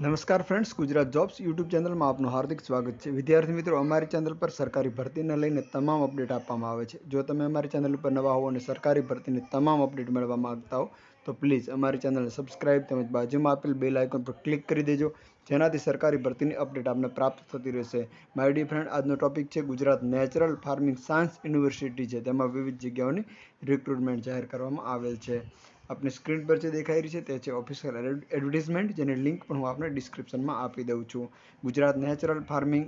નમસ્કાર friends, Gujarat jobs YouTube ચેનલમાં આપનું હાર્દિક સ્વાગત છે। વિદ્યાર્થી મિત્રો, અમારી ચેનલ પર સરકારી ભરતીને લઈને તમામ અપડેટ આપવામાં આવે છે। જો તમે અમારી ચેનલ પર નવા હો અને સરકારી ભરતીની તમામ અપડેટ મેળવવા માંગતા હો તો પ્લીઝ અમારી ચેનલને સબસ્ક્રાઇબ તેમજ બાજુમાં આપેલ બેલ આઇકોન પર ક્લિક કરી દેજો, જેનાથી સરકારી ભરતીની અપડેટ આપને પ્રાપ્ત થતી રહેશે। માય ડિયર ફ્રેન્ડ, આજનો ટોપિક છે Gujarat natural farming science university છે, તેમાં વિવિધ જગ્યાઓની રિક્રુટમેન્ટ જાહેર કરવામાં આવેલ છે। આપની સ્ક્રીન પર જે દેખાઈ રહી છે તે છે ઓફિશિયલ એડવર્ટિઝમેન્ટ, જેની લિંક પણ હું આપને ડિસ્ક્રિપ્શનમાં આપી દઉં છું। Gujarat natural farming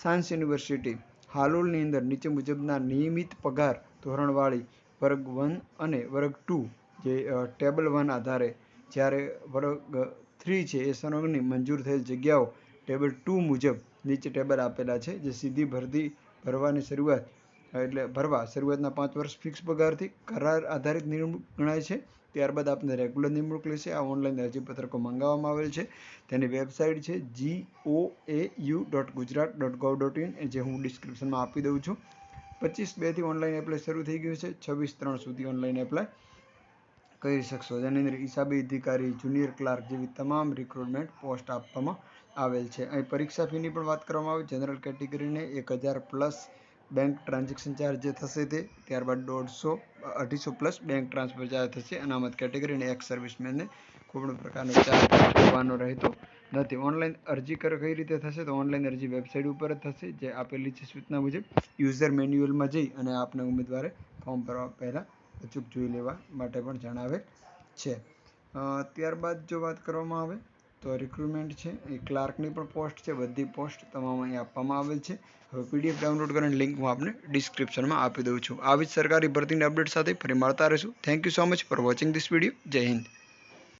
science university હાલોલની અંદર નીચે મુજબના નિયમિત પગાર ધોરણવાળી વર્ગ 1 અને વર્ગ 2 જે ટેબલ 1 આધારે, જ્યારે વર્ગ 3 છે એ સર્વની મંજૂર થયેલ જગ્યાઓ ટેબલ 2 મુજબ નીચે ટેબલ આપેલા છે, જે સીધી ભરતી ભરવાની શરૂઆતના 5 વર્ષ ફિક્સ પગારથી કરાર આધારિત નિમણૂક ગણાય છે। ત્યારબાદ આપને રેગ્યુલર નિમણૂક લેશે। આ ઓનલાઈન અરજીપત્રકો મંગાવવામાં આવેલ છે। તેની વેબસાઇટ છે goau.gujarat.gov.in, જે હું ડિસ્ક્રિપ્શનમાં આપી દઉં છું। 25/2 ઓનલાઈન એપ્લાય શરૂ થઈ ગયું છે। 26/3 સુધી ઓનલાઈન એપ્લાય કરી શકશો, જેની અંદર હિસાબી અધિકારી, જુનિયર ક્લાર્ક જેવી તમામ રિક્રુટમેન્ટ પોસ્ટ આપવામાં આવેલ છે। અહીં પરીક્ષા ફીની પણ વાત કરવામાં આવે। જનરલ કેટેગરીને 1000 પ્લસ બેંક ટ્રાન્ઝેક્શન ચાર્જ જે થશે તે, ત્યારબાદ 250 પ્લસ બેંક ટ્રાન્સફર ચાર્જ થશે। અનામત કેટેગરી અને એક્સ સર્વિસમેનને કોઈ પણ પ્રકારનો ચાર્જ કરવાનો રહેતો નથી। ઓનલાઈન અરજી કઈ રીતે થશે તો ઓનલાઈન અરજી વેબસાઇટ ઉપર જ થશે, જે આપેલી છે સૂચના મુજબ। યુઝર મેન્યુઅલમાં જઈ અને આપને ઉમેદવારે ફોર્મ ભરવા પહેલાં અચૂક જોઈ લેવા માટે પણ જણાવેલ છે। ત્યારબાદ જો વાત કરવામાં આવે તો રિક્રુટમેન્ટ છે એ ક્લાર્કની પણ પોસ્ટ છે, બધી પોસ્ટ તમામ અહીં આપવામાં આવેલ છે। હવે PDF ડાઉનલોડ કરવાની લિંક હું આપને ડિસ્ક્રિપ્શનમાં આપી દઉં છું। આવી જ સરકારી ભરતીની અપડેટ સાથે ફરી મળતા રહીશું। Thank you so much for watching this video. જય હિન્દ।